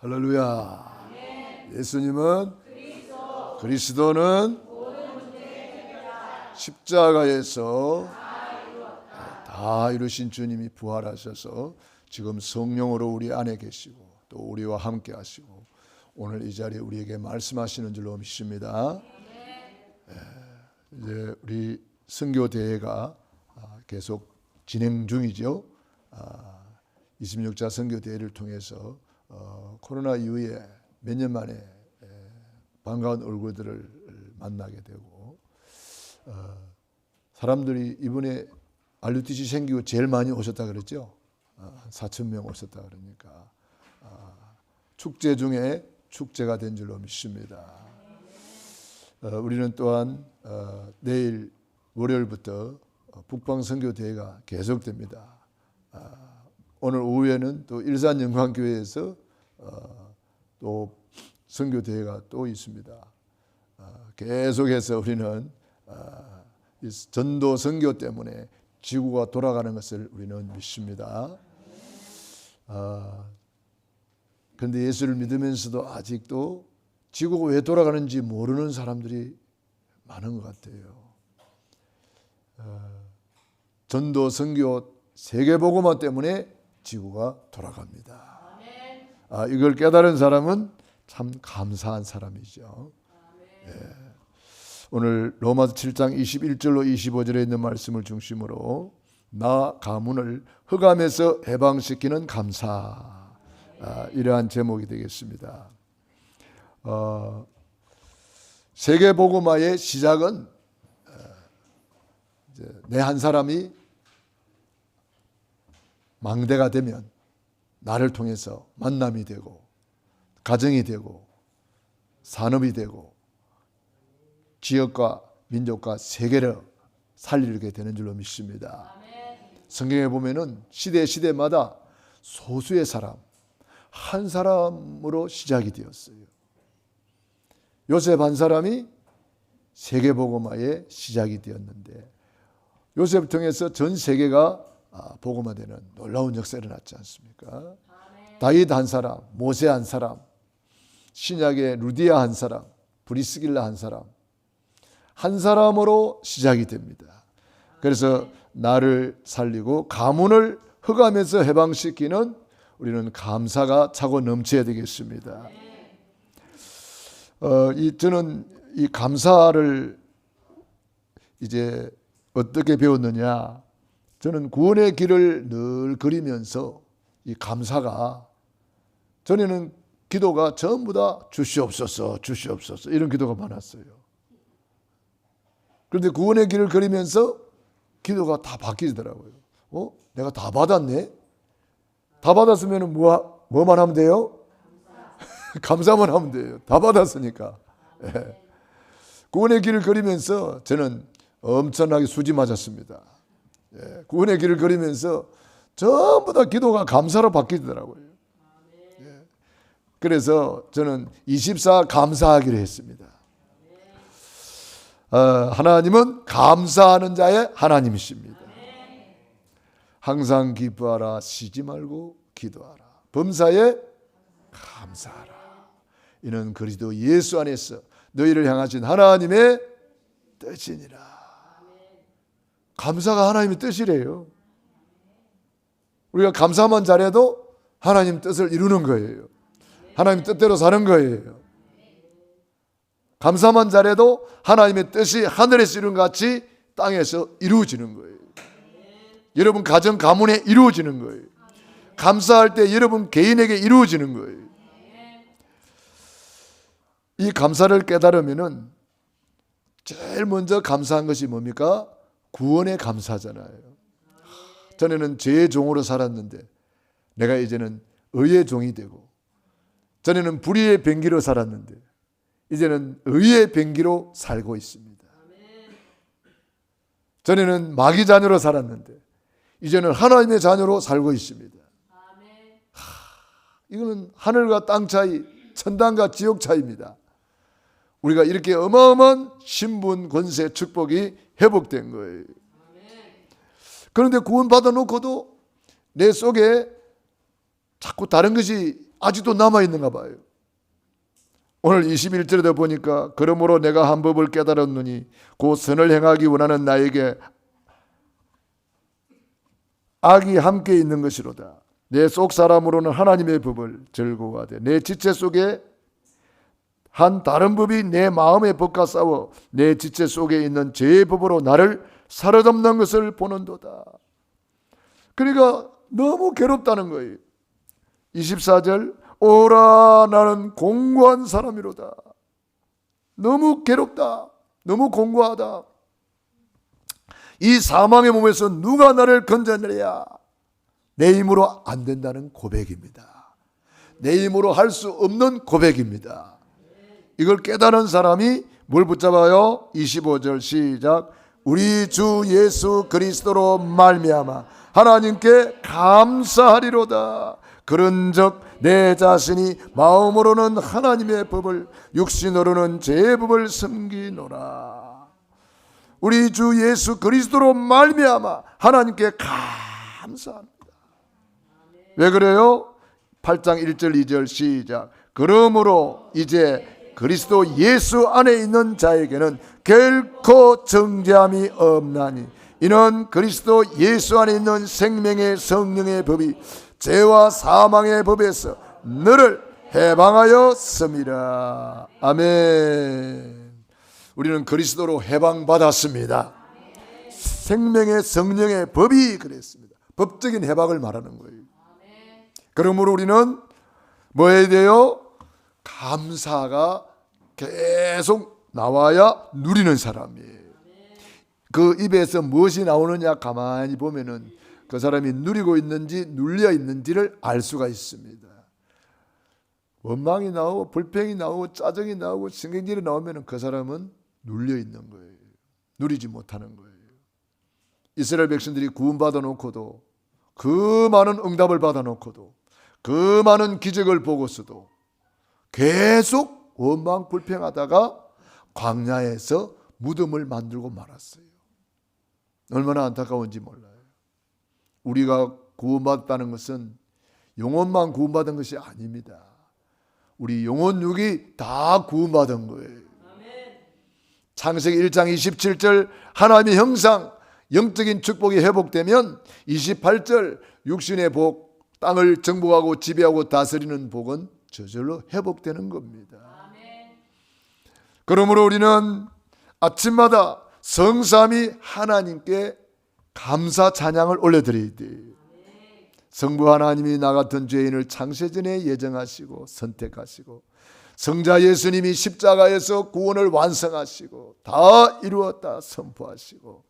할렐루야. 예수님은 그리스도는 십자가에서 다 이루신 주님이 부활하셔서 지금 성령으로 우리 안에 계시고 또 우리와 함께 하시고 오늘 이 자리에 우리에게 말씀하시는 줄로 믿습니다. 이제 우리 선교 대회가 계속 진행 중이죠. 26자 선교 대회를 통해서 코로나 이후에 몇 년 만에 반가운 얼굴들을 만나게 되고 사람들이 이번에 RUTC 생기고 제일 많이 오셨다 그랬죠. 4,000명 오셨다 그러니까 축제 중에 축제가 된 줄로 믿습니다. 우리는 또한 내일 월요일부터 북방 선교 대회가 계속됩니다. 오늘 오후에는 또 일산 영광교회에서 또 선교 대회가 또 있습니다. 계속해서 우리는 전도 선교 때문에 지구가 돌아가는 것을 우리는 믿습니다. 그런데 예수를 믿으면서도 아직도 지구가 왜 돌아가는지 모르는 사람들이 많은 것 같아요. 전도 선교 세계복음화 때문에 지구가 돌아갑니다. 이걸 깨달은 사람은 참 감사한 사람이죠. 오늘 로마서 7장 21절로 25절에 있는 말씀을 중심으로 나 가문을 흑암에서 해방시키는 감사, 이러한 제목이 되겠습니다. 세계복음화의 시작은 내 한 사람이 망대가 되면 나를 통해서 만남이 되고 가정이 되고 산업이 되고 지역과 민족과 세계를 살리게 되는 줄로 믿습니다. 성경에 보면은 시대마다 소수의 사람, 한 사람으로 시작이 되었어요. 요셉 한 사람이 세계복음화의 시작이 되었는데 요셉을 통해서 전 세계가 복음화되는 놀라운 역사가 일어났지 않습니까? 다윗 한 사람, 모세 한 사람, 신약의 루디아 한 사람, 브리스길라 한 사람, 한 사람으로 시작이 됩니다. 그래서 나를 살리고 가문을 흑암에서 해방시키는 우리는 감사가 차고 넘쳐야 되겠습니다. 저는 이 감사를 이제 어떻게 배웠느냐? 저는 구원의 길을 늘 그리면서 이 감사가 전에는 기도가 전부 다 주시옵소서, 주시옵소서 이런 기도가 많았어요. 그런데 구원의 길을 그리면서 기도가 다 바뀌더라고요. 내가 다 받았네? 다 받았으면 뭐만 하면 돼요? 감사만 하면 돼요. 다 받았으니까. 구원의 길을 그리면서 저는 엄청나게 수지 맞았습니다. 구원의 길을 그리면서 전부 다 기도가 감사로 바뀌더라고요. 그래서 저는 24 감사하기로 했습니다. 하나님은 감사하는 자의 하나님이십니다. 항상 기뻐하라, 쉬지 말고 기도하라, 범사에 감사하라. 이는 그리스도 예수 안에서 너희를 향하신 하나님의 뜻이니라. 감사가 하나님의 뜻이래요. 우리가 감사만 잘해도 하나님 뜻을 이루는 거예요. 하나님 뜻대로 사는 거예요. 감사만 잘해도 하나님의 뜻이 하늘에서 이룬 같이 땅에서 이루어지는 거예요. 여러분 가정 가문에 이루어지는 거예요. 감사할 때 여러분 개인에게 이루어지는 거예요. 이 감사를 깨달으면은 제일 먼저 감사한 것이 뭡니까? 구원의 감사잖아요. 전에는 죄의 종으로 살았는데 내가 이제는 의의 종이 되고, 전에는 불의의 병기로 살았는데 이제는 의의 병기로 살고 있습니다. 전에는 마귀 자녀로 살았는데 이제는 하나님의 자녀로 살고 있습니다. 이거는 하늘과 땅 차이, 천당과 지옥 차이입니다. 우리가 이렇게 어마어마한 신분, 권세, 축복이 회복된 거예요. 그런데 구원 받아놓고도 내 속에 자꾸 다른 것이 아직도 남아있는가 봐요. 오늘 21절에도 보니까 그러므로 내가 한 법을 깨달았노니 곧 선을 행하기 원하는 나에게 악이 함께 있는 것이로다. 내 속 사람으로는 하나님의 법을 즐거워하되 내 지체 속에 한 다른 법이 내 마음의 법과 싸워 내 지체 속에 있는 죄의 법으로 나를 사로잡는 것을 보는도다. 그러니까 너무 괴롭다는 거예요. 24절 오라 나는 공고한 사람이로다. 너무 괴롭다. 너무 공고하다. 이 사망의 몸에서 누가 나를 건져내랴. 내 힘으로 안 된다는 고백입니다. 내 힘으로 할 수 없는 고백입니다. 이걸 깨달은 사람이 뭘 붙잡아요? 25절 시작. 우리 주 예수 그리스도로 말미암아 하나님께 감사하리로다. 그런즉 내 자신이 마음으로는 하나님의 법을 육신으로는 죄의 법을 섬기노라. 우리 주 예수 그리스도로 말미암아 하나님께 감사합니다. 왜 그래요? 8장 1절 2절 시작. 그러므로 이제 그리스도 예수 안에 있는 자에게는 결코 정죄함이 없나니 이는 그리스도 예수 안에 있는 생명의 성령의 법이 죄와 사망의 법에서 너를 해방하였음이라. 아멘. 우리는 그리스도로 해방받았습니다. 생명의 성령의 법이 그랬습니다. 법적인 해방을 말하는 거예요. 그러므로 우리는 뭐 해야 돼요? 감사가 계속 나와야 누리는 사람이에요. 그 입에서 무엇이 나오느냐 가만히 보면은 그 사람이 누리고 있는지 눌려 있는지를 알 수가 있습니다. 원망이 나오고 불평이 나오고 짜증이 나오고 신경질이 나오면 그 사람은 눌려 있는 거예요. 누리지 못하는 거예요. 이스라엘 백성들이 구원받아 놓고도 그 많은 응답을 받아 놓고도 그 많은 기적을 보고서도 계속 원망 불평하다가 광야에서 무덤을 만들고 말았어요. 얼마나 안타까운지 몰라요. 우리가 구원받았다는 것은 영혼만 구원받은 것이 아닙니다. 우리 영혼 육이 다 구원받은 거예요. 창세기 1장 27절 하나님의 형상 영적인 축복이 회복되면 28절 육신의 복 땅을 정복하고 지배하고 다스리는 복은 저절로 회복되는 겁니다. 그러므로 우리는 아침마다 성삼위 하나님께 감사 찬양을 올려드려야 돼요. 성부 하나님이 나 같은 죄인을 창세전에 예정하시고 선택하시고 성자 예수님이 십자가에서 구원을 완성하시고 다 이루었다 선포하시고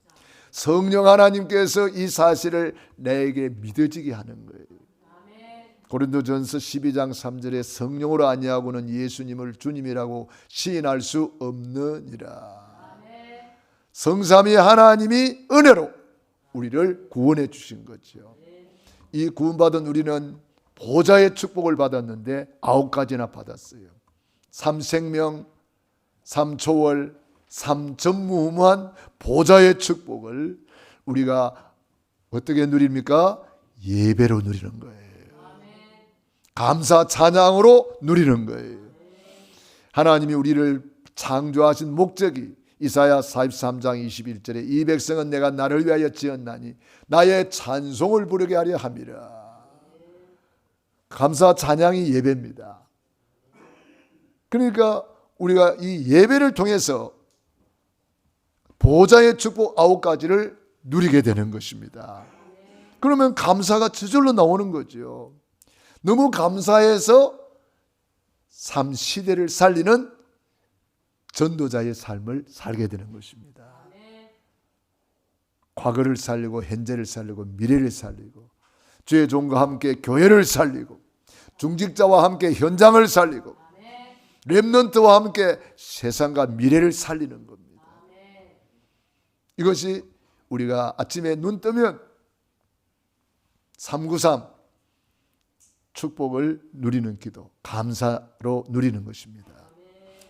성령 하나님께서 이 사실을 내게 믿어지게 하는 거예요. 고린도전서 12장 3절에 성령으로 아니하고는 예수님을 주님이라고 시인할 수 없느니라. 성삼위 하나님이 은혜로 우리를 구원해 주신 거죠. 이 구원받은 우리는 보좌의 축복을 받았는데 9가지나 받았어요. 3생명, 3초월, 3전무후무한 보좌의 축복을 우리가 어떻게 누립니까? 예배로 누리는 거예요. 감사 찬양으로 누리는 거예요. 하나님이 우리를 창조하신 목적이 이사야 43장 21절에 이 백성은 내가 나를 위하여 지었나니 나의 찬송을 부르게 하려 함이라. 감사 찬양이 예배입니다. 그러니까 우리가 이 예배를 통해서 보좌의 축복 9가지를 누리게 되는 것입니다. 그러면 감사가 저절로 나오는 거죠. 너무 감사해서 삶 시대를 살리는 전도자의 삶을 살게 되는 것입니다. 과거를 살리고 현재를 살리고 미래를 살리고 주의 종과 함께 교회를 살리고 중직자와 함께 현장을 살리고 렘넌트와 함께 세상과 미래를 살리는 겁니다. 이것이 우리가 아침에 눈 뜨면 393 축복을 누리는 기도, 감사로 누리는 것입니다.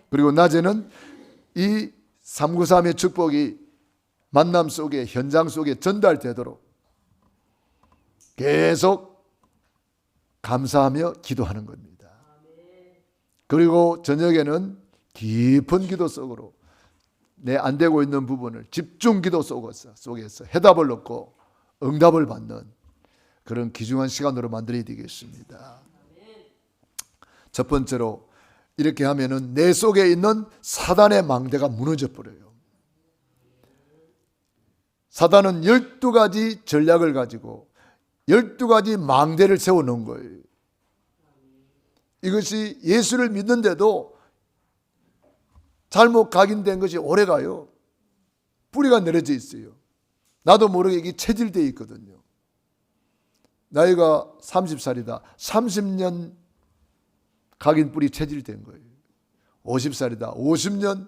그리고 낮에는 이 393의 축복이 만남 속에 현장 속에 전달되도록 계속 감사하며 기도하는 겁니다. 그리고 저녁에는 깊은 기도 속으로 내 안 되고 있는 부분을 집중 기도 속에서 해답을 얻고 응답을 받는 그런 귀중한 시간으로 만들어야 되겠습니다. 첫 번째로 이렇게 하면은 내 속에 있는 사단의 망대가 무너져 버려요. 사단은 12가지 전략을 가지고 12가지 망대를 세워놓은 거예요. 이것이 예수를 믿는데도 잘못 각인된 것이 오래가요. 뿌리가 내려져 있어요. 나도 모르게 이게 체질되어 있거든요. 나이가 30살이다. 30년 각인 뿌리 체질된 거예요. 50살이다. 50년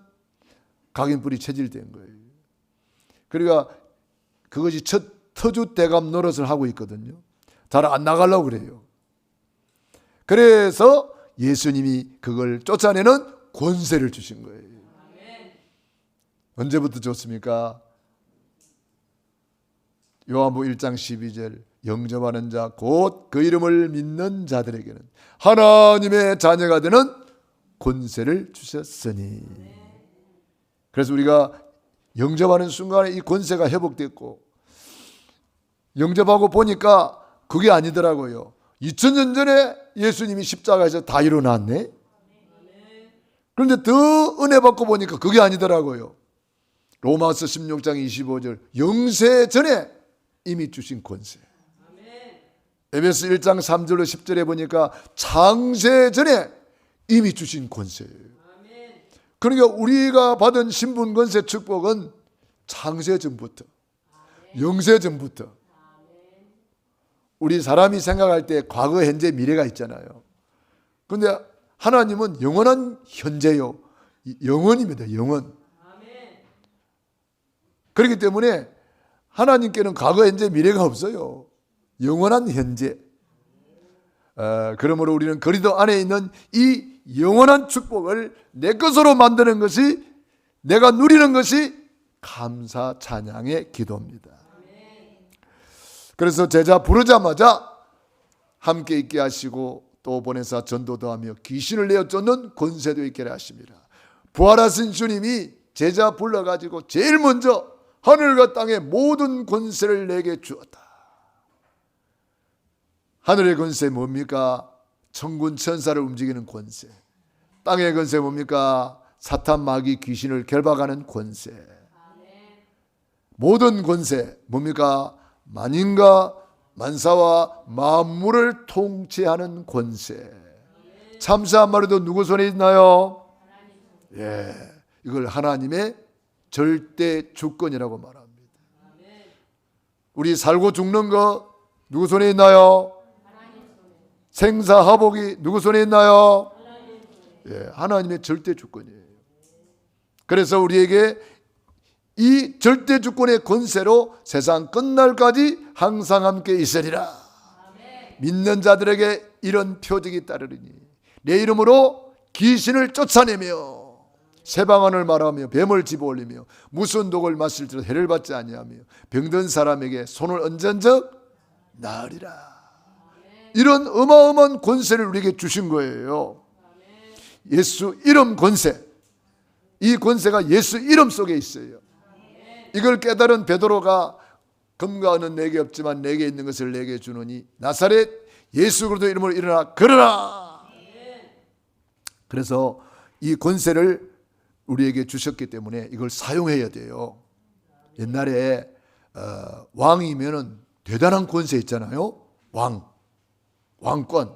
각인 뿌리 체질된 거예요. 그러니까 그것이 첫 터줏대감 노릇을 하고 있거든요. 잘 안 나가려고 그래요. 그래서 예수님이 그걸 쫓아내는 권세를 주신 거예요. 언제부터 줬습니까? 요한복음 1장 12절 영접하는 자 곧 그 이름을 믿는 자들에게는 하나님의 자녀가 되는 권세를 주셨으니. 그래서 우리가 영접하는 순간에 이 권세가 회복됐고 영접하고 보니까 그게 아니더라고요. 2000년 전에 예수님이 십자가에서 다 일어났네. 그런데 더 은혜 받고 보니까 그게 아니더라고요. 로마서 16장 25절 영세 전에 이미 주신 권세. 에베소 1장 3절로 10절에 보니까 창세 전에 이미 주신 권세예요. 그러니까 우리가 받은 신분 권세 축복은 창세 전부터 영세 전부터. 우리 사람이 생각할 때 과거, 현재, 미래가 있잖아요. 그런데 하나님은 영원한 현재요. 영원입니다. 영원. 그렇기 때문에 하나님께는 과거, 현재, 미래가 없어요. 영원한 현재. 그러므로 우리는 그리스도 안에 있는 이 영원한 축복을 내 것으로 만드는 것이, 내가 누리는 것이 감사 찬양의 기도입니다. 그래서 제자 부르자마자 함께 있게 하시고 또 보내사 전도도 하며 귀신을 내어 쫓는 권세도 있게 하십니다. 부활하신 주님이 제자 불러가지고 제일 먼저 하늘과 땅의 모든 권세를 내게 주었다. 하늘의 권세 뭡니까? 천군 천사를 움직이는 권세. 땅의 권세 뭡니까? 사탄 마귀 귀신을 결박하는 권세. 모든 권세 뭡니까? 만인과 만사와 만물을 통치하는 권세. 참새 한 마리도 누구 손에 있나요? 예, 이걸 하나님의 절대 주권이라고 말합니다. 우리 살고 죽는 거 누구 손에 있나요? 생사화복이 누구 손에 있나요? 예, 하나님의 절대 주권이에요. 그래서 우리에게 이 절대 주권의 권세로 세상 끝날까지 항상 함께 있으리라. 믿는 자들에게 이런 표적이 따르리니 내 이름으로 귀신을 쫓아내며 새방언을 말하며 뱀을 집어올리며 무슨 독을 마실지라도 해를 받지 아니하며 병든 사람에게 손을 얹은 적 나으리라. 이런 어마어마한 권세를 우리에게 주신 거예요. 예수 이름 권세. 이 권세가 예수 이름 속에 있어요. 이걸 깨달은 베드로가 금과 은은 내게 없지만 내게 있는 것을 내게 주노니 나사렛 예수 그리스도 이름으로 일어나 걸으라. 그래서 이 권세를 우리에게 주셨기 때문에 이걸 사용해야 돼요. 옛날에 왕이면은 대단한 권세 있잖아요. 왕권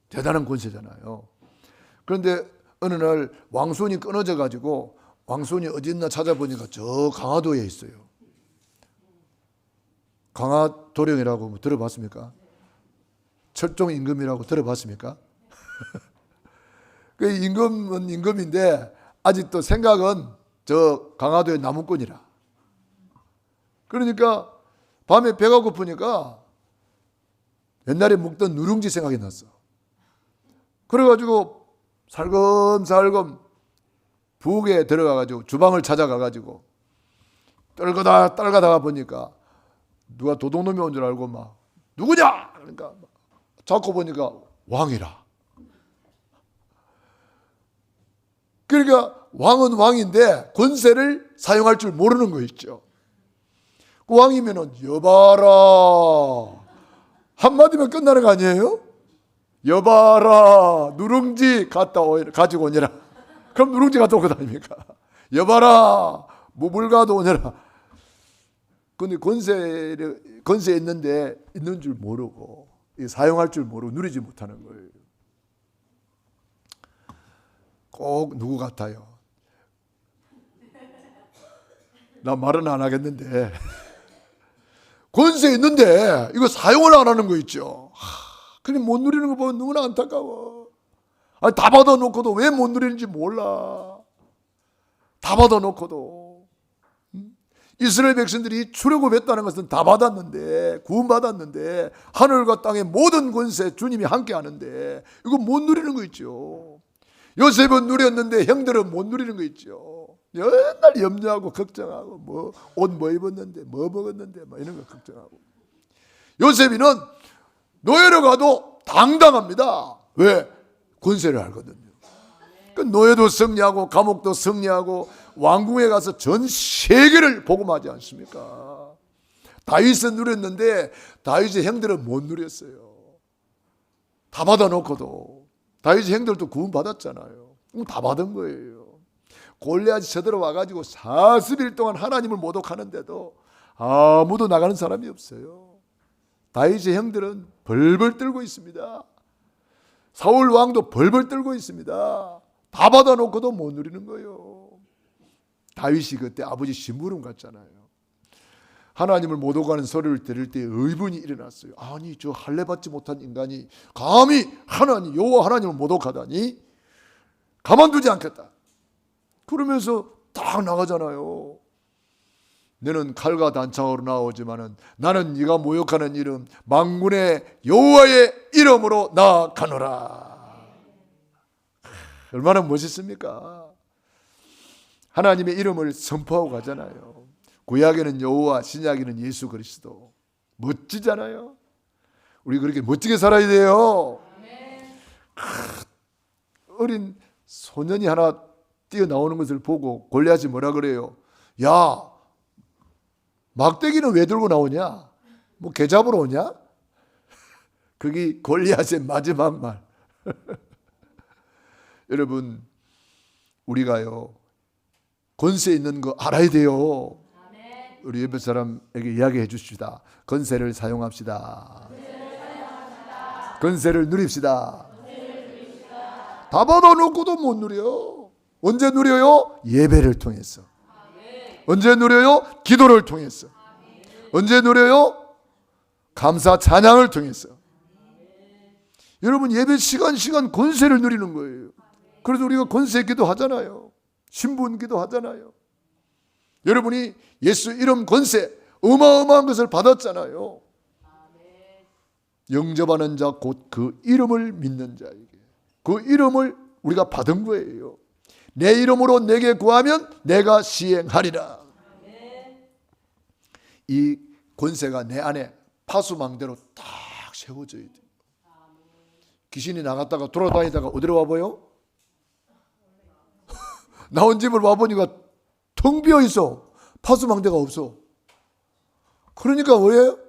대단한 권세잖아요. 그런데 어느 날 왕손이 끊어져 가지고 왕손이 어디 있나 찾아보니까 저 강화도에 있어요. 강화도령이라고 뭐 들어봤습니까? 철종 임금이라고 들어봤습니까? 그 임금은 임금인데 아직도 생각은 저 강화도의 나무꾼이라. 그러니까 밤에 배가 고프니까 옛날에 먹던 누룽지 생각이 났어. 그래가지고 살금살금 부엌에 들어가가지고 주방을 찾아가가지고 떨가다가 보니까 누가 도둑놈이 온 줄 알고 막 누구냐? 그러니까 자꾸 보니까 왕이라. 그러니까 왕은 왕인데 권세를 사용할 줄 모르는 거 있죠. 그 왕이면은 여봐라 한마디면 끝나는 거 아니에요? 여봐라 누룽지 가지고 오니라. 그럼 누룽지 갖다 오고 다닙니까? 여봐라 물 가도 오니라. 근데 권세 있는데 있는 줄 모르고 사용할 줄 모르고 누리지 못하는 거예요. 꼭 누구 같아요? 나 말은 안 하겠는데 권세 있는데 이거 사용을 안 하는 거 있죠. 그냥 못 누리는 거 보면 너무나 안타까워. 아니, 다 받아놓고도 왜 못 누리는지 몰라. 다 받아놓고도. 이스라엘 백성들이 출애굽했다는 것은 다 받았는데, 구원받았는데 하늘과 땅의 모든 권세 주님이 함께 하는데 이거 못 누리는 거 있죠. 요셉은 누렸는데 형들은 못 누리는 거 있죠. 맨날 염려하고 걱정하고 옷 뭐 입었는데 뭐 먹었는데 뭐 이런 거 걱정하고. 요셉이는 노예로 가도 당당합니다. 왜? 권세를 알거든요. 그 노예도 승리하고 감옥도 승리하고 왕궁에 가서 전 세계를 복음하지 않습니까? 다윗은 누렸는데 다윗의 형들은 못 누렸어요. 다 받아놓고도. 다윗의 형들도 구원 받았잖아요. 다 받은 거예요. 골리앗이 쳐들어와가지고 40일 동안 하나님을 모독하는데도 아무도 나가는 사람이 없어요. 다윗의 형들은 벌벌 떨고 있습니다. 사울 왕도 벌벌 떨고 있습니다. 다 받아놓고도 못 누리는 거예요. 다윗이 그때 아버지 심부름 갔잖아요. 하나님을 모독하는 소리를 들을 때 의분이 일어났어요. 아니 저 할례 받지 못한 인간이 감히 하나님 여호와 하나님을 모독하다니 가만두지 않겠다. 그러면서 딱 나가잖아요. 너는 칼과 단창으로 나오지만은 나는 네가 모욕하는 이름 만군의 여호와의 이름으로 나아가노라. 얼마나 멋있습니까? 하나님의 이름을 선포하고 가잖아요. 구약에는 여호와, 신약에는 예수 그리스도. 멋지잖아요. 우리 그렇게 멋지게 살아야 돼요. 어린 소년이 하나 뛰어나오는 것을 보고 골리앗이 뭐라 그래요? 야, 막대기는 왜 들고 나오냐? 뭐 개 잡으러 오냐? 그게 골리앗의 마지막 말. 여러분, 우리가요 권세 있는 거 알아야 돼요. 우리 옆에 사람에게 이야기해 주십시다. 권세를 사용합시다. 권세를 누립시다. 다 받아놓고도 못 누려. 언제 누려요? 예배를 통해서. 언제 누려요? 기도를 통해서. 언제 누려요? 감사 찬양을 통해서. 여러분 예배 시간 권세를 누리는 거예요. 그래서 우리가 권세 기도하잖아요. 신분 기도하잖아요. 여러분이 예수 이름 권세 어마어마한 것을 받았잖아요. 영접하는 자 곧 그 이름을 믿는 자에게 그 이름을 우리가 받은 거예요. 내 이름으로 내게 구하면 내가 시행하리라. 이 권세가 내 안에 파수망대로 딱 세워져야 돼요. 귀신이 나갔다가 돌아다니다가 어디로 와봐요? 나온 집을 와보니까 텅 비어 있어. 파수망대가 없어. 그러니까 뭐예요?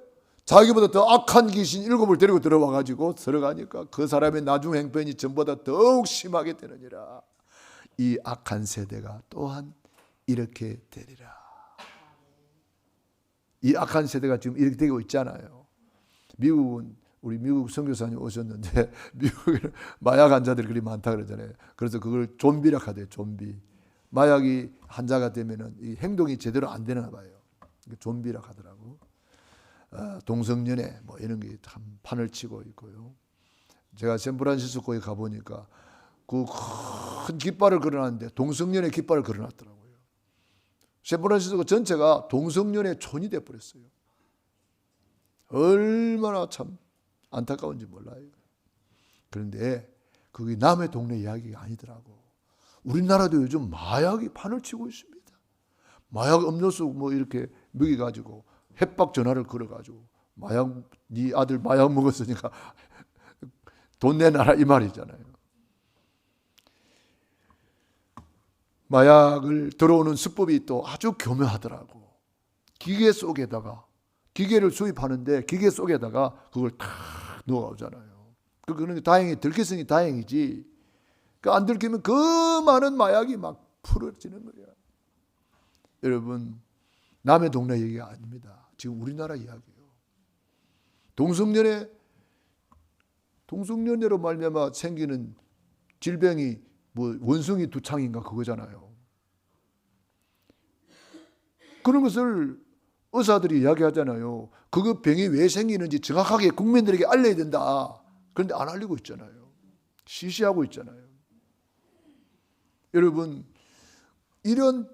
자기보다 더 악한 귀신 7을 데리고 들어와가지고 들어가니까 그 사람의 나중 행편이 전보다 더욱 심하게 되느니라. 이 악한 세대가 또한 이렇게 되리라. 이 악한 세대가 지금 이렇게 되고 있잖아요. 미국은 우리 미국 선교사님 오셨는데 미국에 마약 환자들이 그리 많다 그러잖아요. 그래서 그걸 좀비라 하대요. 좀비. 마약이 환자가 되면은 이 행동이 제대로 안 되나 봐요. 좀비라 하더라고. 동성연애 뭐 이런 게 참 판을 치고 있고요. 제가 샌프란시스코에 가 보니까 그 큰 깃발을 걸어놨는데 동성연애 깃발을 걸어놨더라고요. 샌프란시스코 전체가 동성연애 촌이 돼 버렸어요. 얼마나 참 안타까운지 몰라요. 그런데 그게 남의 동네 이야기가 아니더라고. 우리나라도 요즘 마약이 판을 치고 있습니다. 마약 음료수 뭐 이렇게 먹여가지고 협박 전화를 걸어가지고 마약 네 아들 마약 먹었으니까 돈 내놔라 이 말이잖아요. 마약을 들어오는 수법이 또 아주 교묘하더라고. 기계 속에다가, 기계를 수입하는데 기계 속에다가 그걸 탁 넣어오잖아요. 그거는 다행히 들켰으니 다행이지. 안 들키면 그 많은 마약이 막 풀어지는 거야. 여러분, 남의 동네 얘기가 아닙니다. 지금 우리나라 이야기예요. 동성연애로 말미암아 생기는 질병이 뭐 원숭이 두창인가 그거잖아요. 그런 것을 의사들이 이야기하잖아요. 그거 병이 왜 생기는지 정확하게 국민들에게 알려야 된다. 그런데 안 알리고 있잖아요. 시시하고 있잖아요. 여러분, 이런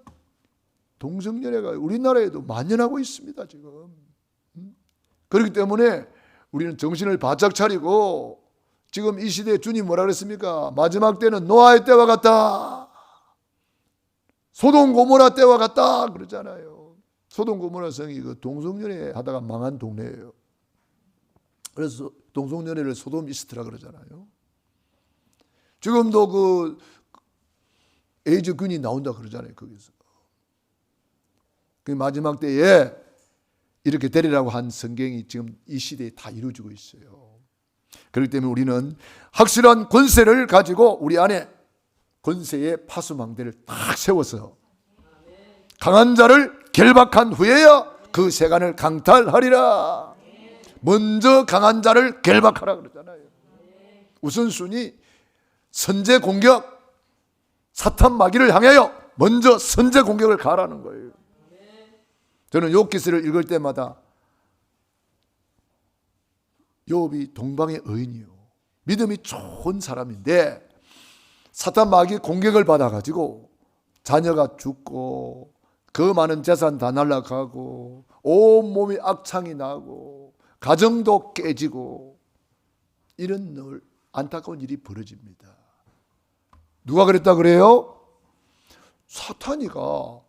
동성연애가 우리나라에도 만연하고 있습니다, 지금. 그렇기 때문에 우리는 정신을 바짝 차리고, 지금 이 시대에 주님 뭐라 그랬습니까? 마지막 때는 노아의 때와 같다. 소돔 고모라 때와 같다. 그러잖아요. 소돔 고모라 성이 그 동성연애 하다가 망한 동네예요. 그래서 동성연애를 소돔 이스트라 그러잖아요. 지금도 그 에이즈균이 나온다 그러잖아요, 거기서. 그 마지막 때에 이렇게 되리라고 한 성경이 지금 이 시대에 다 이루어지고 있어요. 그렇기 때문에 우리는 확실한 권세를 가지고 우리 안에 권세의 파수망대를 딱 세워서 강한 자를 결박한 후에야 그 세간을 강탈하리라. 먼저 강한 자를 결박하라 그러잖아요. 우선순위 선제 공격, 사탄 마귀를 향하여 먼저 선제 공격을 가라는 거예요. 저는 욥기서를 읽을 때마다 욥이 동방의 의인이요, 믿음이 좋은 사람인데 사탄 마귀 공격을 받아가지고 자녀가 죽고 그 많은 재산 다 날아가고 온몸이 악창이 나고 가정도 깨지고 이런 늘 안타까운 일이 벌어집니다. 누가 그랬다 그래요? 사탄이가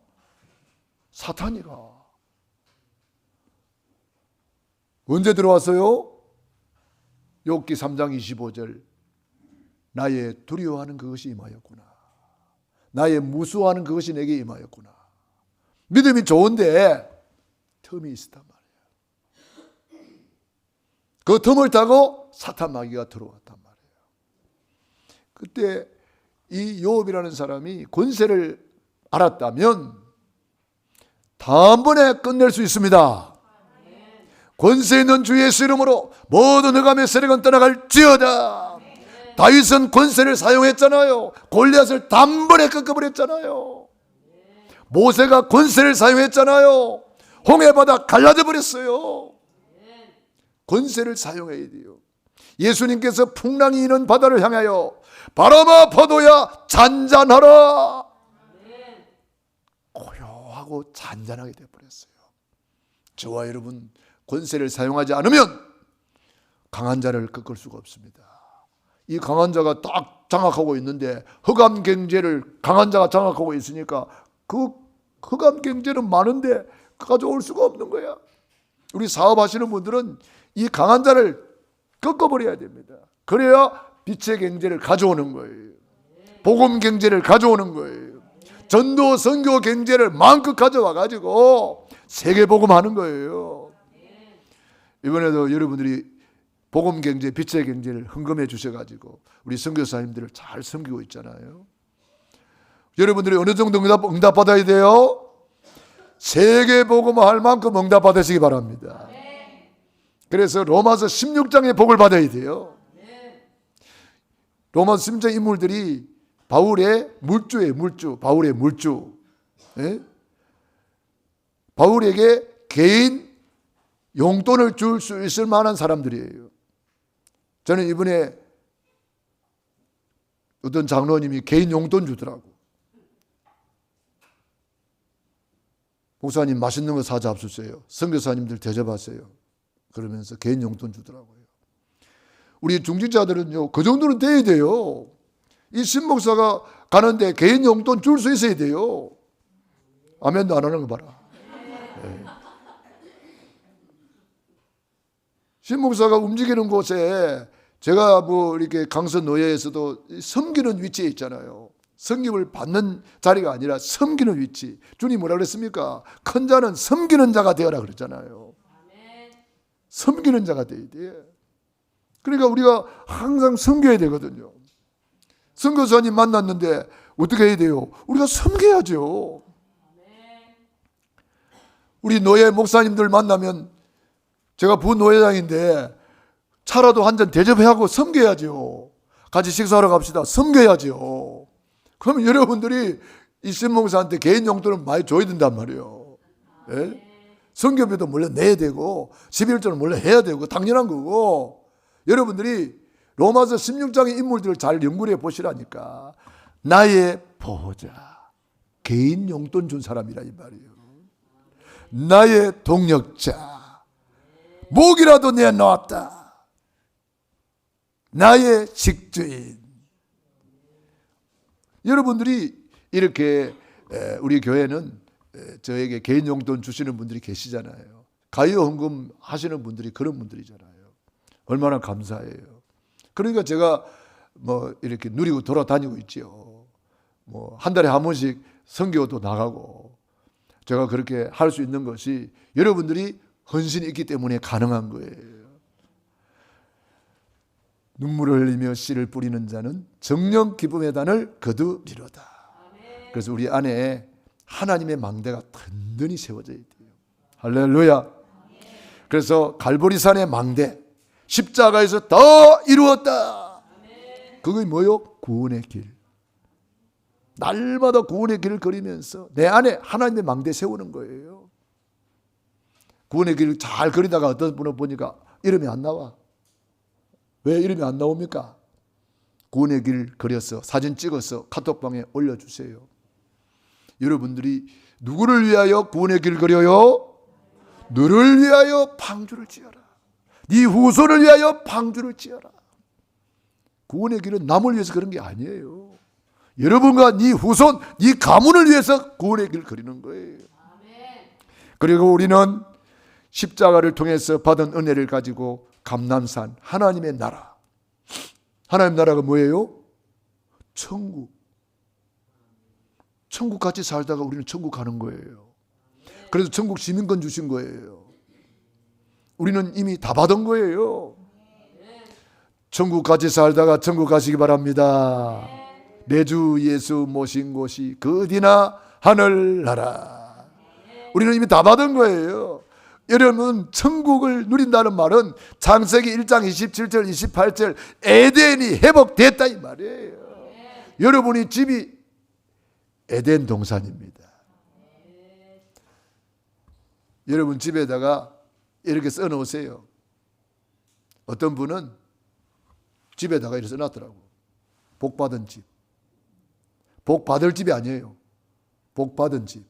언제 들어왔어요? 욥기 3장 25절 나의 두려워하는 그것이 임하였구나. 나의 무수워하는 그것이 내게 임하였구나. 믿음이 좋은데 틈이 있었단 말이에요. 그 틈을 타고 사탄 마귀가 들어왔단 말이에요. 그때 이 욥이라는 사람이 권세를 알았다면 단번에 끝낼 수 있습니다. 권세 있는 주 예수 이름으로 모든 흑암의 세력은 떠나갈지어다. 다윗은 권세를 사용했잖아요. 골리앗을 단번에 꺾어버렸잖아요. 모세가 권세를 사용했잖아요. 홍해바다 갈라져 버렸어요. 권세를 사용해야 돼요. 예수님께서 풍랑이 있는 바다를 향하여 바람아 파도야 잔잔하라. 고요하고 잔잔하게 되어버렸어요. 저와 여러분 권세를 사용하지 않으면 강한 자를 꺾을 수가 없습니다. 이 강한 자가 딱 장악하고 있는데 흑암 경제를 강한 자가 장악하고 있으니까 그 흑암 경제는 많은데 가져올 수가 없는 거야. 우리 사업하시는 분들은 이 강한 자를 꺾어버려야 됩니다. 그래야 빛의 경제를 가져오는 거예요. 복음 경제를 가져오는 거예요. 전도 선교 경제를 마음껏 가져와 가지고 세계 복음하는 거예요. 이번에도 여러분들이 복음 경제, 빛의 경제를 헌금해 주셔가지고 우리 선교사님들을 잘 섬기고 있잖아요. 여러분들이 어느 정도 응답 받아야 돼요? 세계 복음할 만큼 응답 받으시기 바랍니다. 그래서 로마서 16장의 복을 받아야 돼요. 로마서 16장 인물들이 바울의 물주예요. 바울의 물주. 예? 바울에게 개인 용돈을 줄 수 있을 만한 사람들이에요. 저는 이번에 어떤 장로님이 개인 용돈 주더라고. 목사님 맛있는 거 사자 합수세요. 선교사님들 대접하세요. 그러면서 개인 용돈 주더라고요. 우리 중직자들은요, 그 정도는 돼야 돼요. 이 신목사가 가는데 개인 용돈 줄 수 있어야 돼요. 아멘도 안 하는 거 봐라. 네. 신목사가 움직이는 곳에 제가 뭐 이렇게 강서 노예에서도 섬기는 위치에 있잖아요. 섬김을 받는 자리가 아니라 섬기는 위치. 주님 뭐라 그랬습니까? 큰 자는 섬기는 자가 되어라 그랬잖아요. 섬기는 자가 되어야 돼. 그러니까 우리가 항상 섬겨야 되거든요. 선교사님 만났는데 어떻게 해야 돼요? 우리가 섬겨야죠. 우리 노예 목사님들 만나면 제가 부노회장인데 차라도 한 잔 대접하고 섬겨야죠. 같이 식사하러 갑시다. 섬겨야죠. 그러면 여러분들이 이 신목사한테 개인 용돈을 많이 줘야 된단 말이에요. 예? 선교비도 물론 내야 되고 11조는 물론 해야 되고 당연한 거고, 여러분들이 로마서 16장의 인물들을 잘 연구해 보시라니까. 나의 보호자, 개인 용돈 준 사람이라 이 말이에요. 나의 동력자, 목이라도 내놓았다. 나의 식주인. 여러분들이 이렇게 우리 교회는 저에게 개인 용돈 주시는 분들이 계시잖아요. 가요 헌금 하시는 분들이 그런 분들이잖아요. 얼마나 감사해요. 그러니까 제가 뭐 이렇게 누리고 돌아다니고 있죠. 뭐 한 달에 한 번씩 선교도 나가고, 제가 그렇게 할 수 있는 것이 여러분들이 헌신이 있기 때문에 가능한 거예요. 눈물을 흘리며 씨를 뿌리는 자는 정령 기쁨의 단을 거두리로다. 그래서 우리 안에 하나님의 망대가 든든히 세워져야 돼요. 할렐루야. 그래서 갈보리산의 망대, 십자가에서 다 이루었다. 그게 뭐요? 구원의 길. 날마다 구원의 길을 걸으면서 내 안에 하나님의 망대 세우는 거예요. 구원의 길을 잘 걸으다가 어떤 분을 보니까 이름이 안 나와. 왜 이름이 안 나옵니까? 구원의 길 걸어서 사진 찍어서 카톡방에 올려주세요. 여러분들이 누구를 위하여 구원의 길 걸어요? 너를 위하여 방주를 지어라. 네 후손을 위하여 방주를 지어라. 구원의 길은 남을 위해서 그런 게 아니에요. 여러분과 네 후손, 네 가문을 위해서 구원의 길을 그리는 거예요. 그리고 우리는 십자가를 통해서 받은 은혜를 가지고 감람산, 하나님의 나라. 하나님 나라가 뭐예요? 천국. 천국 같이 살다가 우리는 천국 가는 거예요. 그래서 천국 시민권 주신 거예요. 우리는 이미 다 받은 거예요. 천국 같이 살다가 천국 가시기 바랍니다. 내 주 예수 모신 곳이 그 어디나 하늘나라. 우리는 이미 다 받은 거예요. 여러분, 천국을 누린다는 말은 창세기 1장 27절 28절 에덴이 회복됐다 이 말이에요. 여러분이 집이 에덴 동산입니다. 여러분 집에다가 이렇게 써놓으세요. 어떤 분은 집에다가 이렇게 써놨더라고. 복받은 집. 복받을 집이 아니에요. 복받은 집.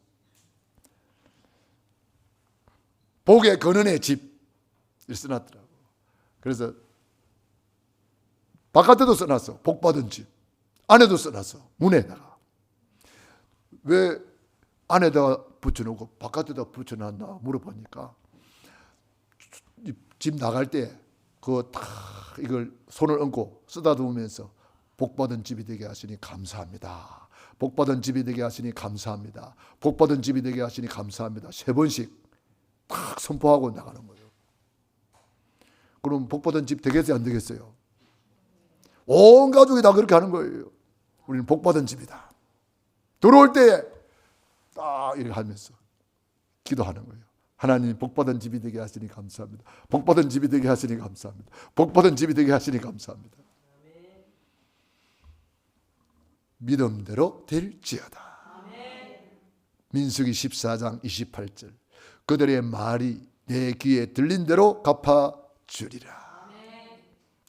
복의 근원의 집. 이렇게 써놨더라고. 그래서 바깥에도 써놨어. 복받은 집. 안에도 써놨어. 문에다가. 왜 안에다가 붙여놓고 바깥에다 붙여놨나 물어보니까 집 나갈 때 그거 다 이걸 손을 얹고 쓰다듬으면서 복받은 집이 되게 하시니 감사합니다. 복받은 집이 되게 하시니 감사합니다. 복받은 집이 되게 하시니 감사합니다. 3번씩 딱 선포하고 나가는 거예요. 그럼 복받은 집 되겠어요? 안 되겠어요? 온 가족이 다 그렇게 하는 거예요. 우리는 복받은 집이다. 들어올 때 딱 이렇게 하면서 기도하는 거예요. 하나님 복받은 집이 되게 하시니 감사합니다. 복받은 집이 되게 하시니 감사합니다. 복받은 집이 되게 하시니 감사합니다. 믿음대로 될지어다. 민수기 14장 28절 그들의 말이 내 귀에 들린 대로 갚아주리라.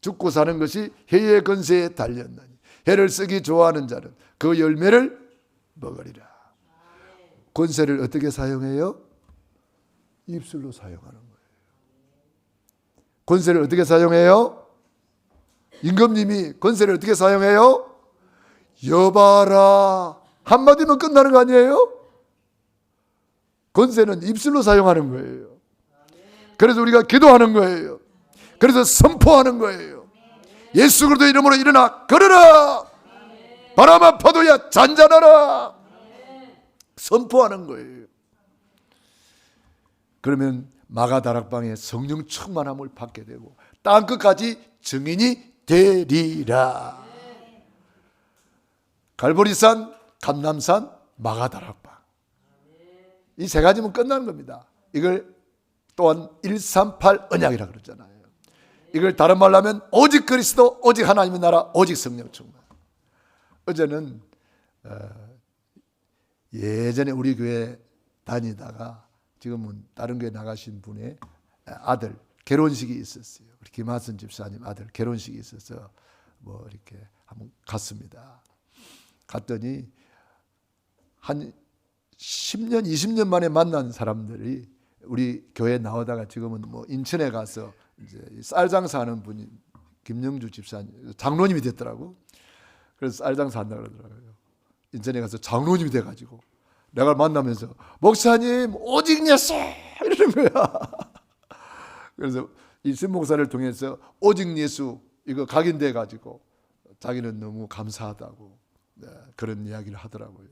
죽고 사는 것이 해의 권세에 달렸나니 해를 쓰기 좋아하는 자는 그 열매를 먹으리라. 권세를 어떻게 사용해요? 입술로 사용하는 거예요. 권세를 어떻게 사용해요? 임금님이 권세를 어떻게 사용해요? 여봐라 한마디면 끝나는 거 아니에요? 권세는 입술로 사용하는 거예요. 그래서 우리가 기도하는 거예요. 그래서 선포하는 거예요. 예수 그리스도 이름으로 일어나 걸어라. 바람아 파도야 잔잔하라. 선포하는 거예요. 그러면 마가다락방에 성령 충만함을 받게 되고 땅끝까지 증인이 되리라. 갈보리산, 감람산, 마가다락방. 이 세 가지면 끝나는 겁니다. 이걸 또한 138 언약이라 그러잖아요. 이걸 다른 말로 하면 오직 그리스도, 오직 하나님의 나라, 오직 성령 충만. 어제는 예전에 우리 교회 다니다가 지금은 다른 교회 나가신 분의 아들 결혼식이 있었어요. 우리 김하선 집사님 아들 결혼식이 있어서 뭐 이렇게 한번 갔습니다. 갔더니 한 10년, 20년 만에 만난 사람들이 우리 교회 나오다가 지금은 뭐 인천에 가서 이제 쌀 장사하는 분이 김영주 집사님 장로님이 됐더라고. 그래서 쌀 장사한다 그러더라고요. 인천에 가서 장로님이 돼가지고 내가 만나면서 목사님 오직 예수 이러는 거야. 그래서 이 신목사를 통해서 오직 예수 이거 각인돼 가지고 자기는 너무 감사하다고 그런 이야기를 하더라고요.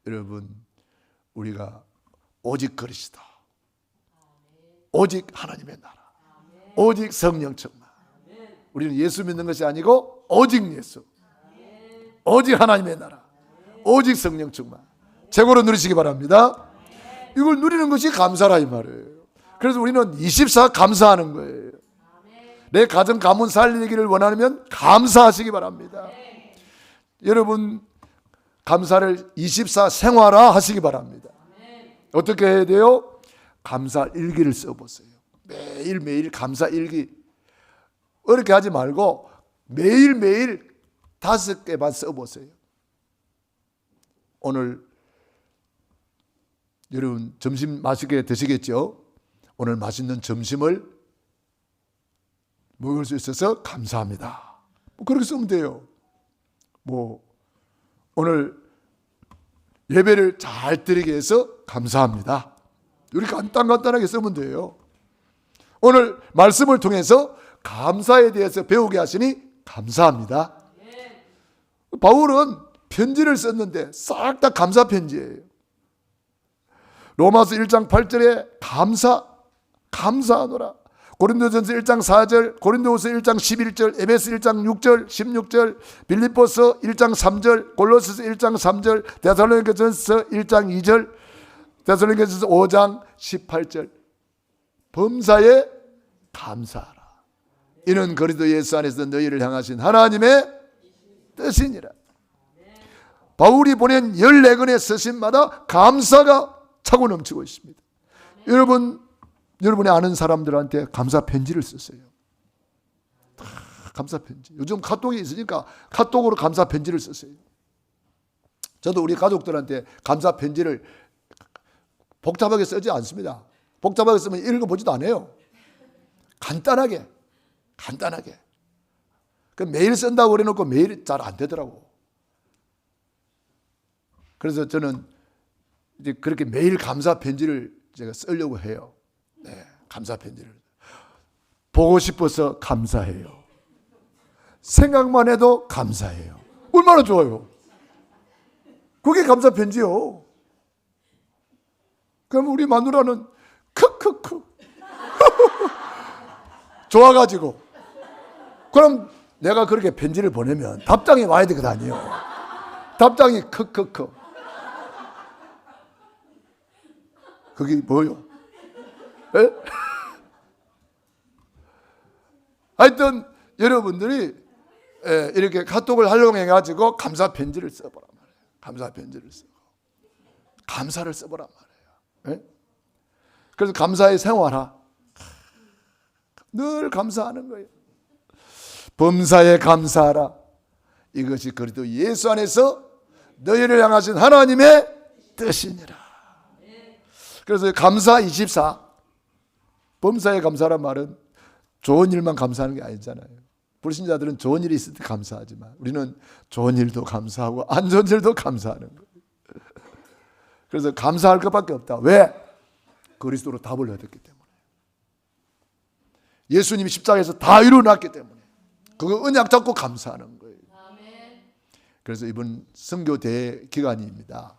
여러분 우리가 오직 그리스도, 오직 하나님의 나라, 오직 성령 충만. 우리는 예수 믿는 것이 아니고 오직 예수, 오직 하나님의 나라, 오직 성령 충만. 최고로 누리시기 바랍니다. 이걸 누리는 것이 감사라 이 말이에요. 그래서 우리는 24 감사하는 거예요. 내 가정 가문 살리기를 원하면 감사하시기 바랍니다. 여러분 감사를 24 생활화 하시기 바랍니다. 어떻게 해야 돼요? 감사 일기를 써보세요. 매일매일 감사 일기. 어렵게 하지 말고 매일매일 5개만 써보세요. 오늘 여러분 점심 맛있게 드시겠죠? 오늘 맛있는 점심을 먹을 수 있어서 감사합니다. 뭐 그렇게 쓰면 돼요. 뭐 오늘 예배를 잘 드리게 해서 감사합니다. 이렇게 간단하게 쓰면 돼요. 오늘 말씀을 통해서 감사에 대해서 배우게 하시니 감사합니다. 바울은 편지를 썼는데 싹 다 감사 편지예요. 로마서 1장 8절에 감사하노라. 고린도전서 1장 4절, 고린도후서 1장 11절, 에베소 1장 6절, 16절, 빌립보서 1장 3절, 골로새서 1장 3절, 데살로니가전서 1장 2절, 데살로니가전서 5장 18절. 범사에 감사하라. 이는 그리스도 예수 안에서 너희를 향하신 하나님의 뜻이니라. 바울이 보낸 14권의 서신마다 감사가 차고 넘치고 있습니다. 여러분이 아는 사람들한테 감사 편지를 쓰세요. 감사 편지. 요즘 카톡이 있으니까 카톡으로 감사 편지를 쓰세요. 저도 우리 가족들한테 감사 편지를 복잡하게 쓰지 않습니다. 복잡하게 쓰면 읽어보지도 않아요. 간단하게. 그 매일 쓴다고 그래놓고 매일 잘 안 되더라고. 그래서 저는 이제 그렇게 매일 감사 편지를 제가 쓰려고 해요. 네, 감사 편지를. 보고 싶어서 감사해요. 생각만 해도 감사해요. 얼마나 좋아요. 그게 감사 편지요. 그럼 우리 마누라는 크크크 좋아가지고 그럼 내가 그렇게 편지를 보내면 답장이 와야 되거든요. 답장이 크크크. 그게 뭐요? 에? 하여튼 여러분들이 이렇게 카톡을 활용해가지고 감사 편지를 써보란 말이에요. 감사 편지를 쓰고 감사를 써보란 말이에요. 에? 그래서 감사의 생활화. 늘 감사하는 거예요. 범사에 감사하라. 이것이 그리스도 예수 안에서 너희를 향하신 하나님의 뜻이니라. 그래서 감사 24. 범사에 감사란 말은 좋은 일만 감사하는 게 아니잖아요. 불신자들은 좋은 일이 있을 때 감사하지만 우리는 좋은 일도 감사하고 안 좋은 일도 감사하는 거예요. 그래서 감사할 것밖에 없다. 왜? 그리스도로 답을 얻었기 때문에. 예수님이 십자가에서 다 이루어놨기 때문에. 그거 언약 잡고 감사하는 거예요. 그래서 이번 선교대회 기간입니다.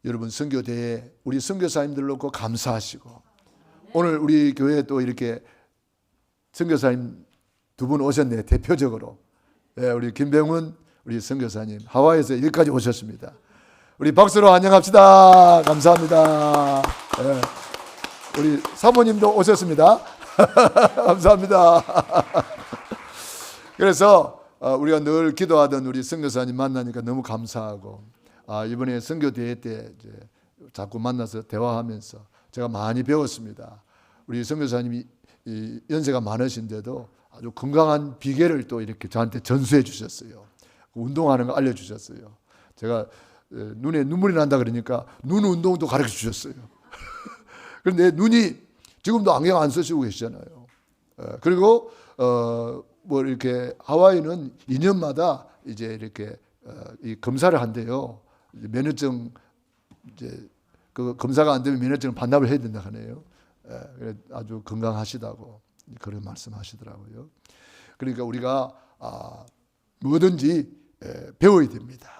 여러분 선교대회 우리 선교사님들 놓고 감사하시고, 오늘 우리 교회에 또 이렇게 선교사님 두 분 오셨네요. 대표적으로 우리 김병훈 우리 선교사님 하와이에서 여기까지 오셨습니다. 우리 박수로 환영합시다. 감사합니다. 우리 사모님도 오셨습니다. 감사합니다. 그래서 우리가 늘 기도하던 우리 선교사님 만나니까 너무 감사하고, 이번에 선교대회 때 이제 자꾸 만나서 대화하면서 제가 많이 배웠습니다. 우리 선교사님이 연세가 많으신데도 아주 건강한 비결을 또 이렇게 저한테 전수해 주셨어요. 운동하는 거 알려주셨어요. 제가 눈에 눈물이 난다 그러니까 눈 운동도 가르쳐 주셨어요. 그런데 눈이 지금도 안경 안 쓰시고 계시잖아요. 그리고 뭐 이렇게 하와이는 2년마다 이제 이렇게 이 검사를 한대요. 면허증 이제 그 검사가 안 되면 면허증을 반납을 해야 된다 하네요. 아주 건강하시다고 그런 말씀하시더라고요. 그러니까 우리가 뭐든지 배워야 됩니다.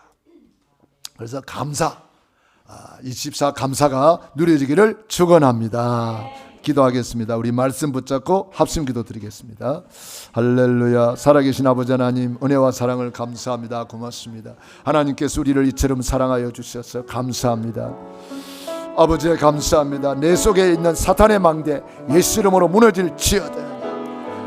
그래서 감사, 24 감사가 누려지기를 축원합니다. 기도하겠습니다. 우리 말씀 붙잡고 합심 기도 드리겠습니다. 할렐루야. 살아계신 아버지 하나님, 은혜와 사랑을 감사합니다. 고맙습니다. 하나님께서 우리를 이처럼 사랑하여 주셔서 감사합니다. 아버지 감사합니다. 내 속에 있는 사탄의 망대 예수 이름으로 무너질지어다.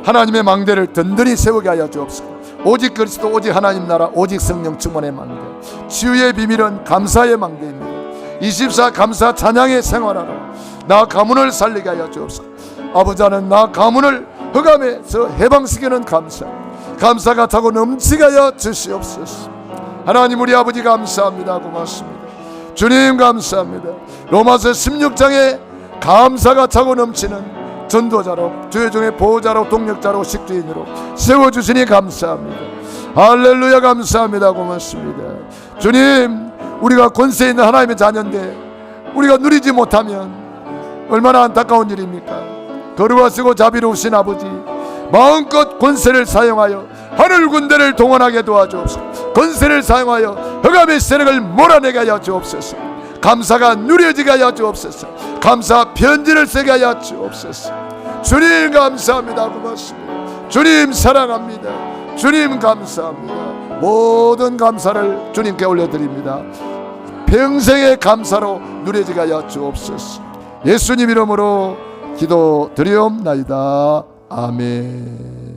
하나님의 망대를 든든히 세우게 하여 주옵소서. 오직 그리스도, 오직 하나님 나라, 오직 성령 충만의 망대. 치유의 비밀은 감사의 망대입니다. 24 감사 찬양의 생활하러 나 가문을 살리게 하여 주옵소서. 아버지 하나님, 나 가문을 흑암에서 해방시키는 감사가 타고 넘치게 하여 주시옵소서. 하나님 우리 아버지 감사합니다. 고맙습니다. 주님 감사합니다. 로마서 16장에 감사가 차고 넘치는 전도자로, 주의 종의 보호자로, 동력자로, 식주인으로 세워주시니 감사합니다. 할렐루야. 감사합니다. 고맙습니다. 주님, 우리가 권세 있는 하나님의 자녀인데 우리가 누리지 못하면 얼마나 안타까운 일입니까? 거룩하시고 자비로우신 아버지, 마음껏 권세를 사용하여 하늘 군대를 동원하게 도와주옵소서. 권세를 사용하여 흑암의 세력을 몰아내게 하여 주옵소서. 감사가 누려지게 하여 주옵소서. 감사 편지를 쓰게 하여 주옵소서. 주님 감사합니다. 고맙습니다. 주님 사랑합니다. 주님 감사합니다. 모든 감사를 주님께 올려드립니다. 평생의 감사로 누려지게 하여 주옵소서. 예수님 이름으로 기도드리옵나이다. 아멘.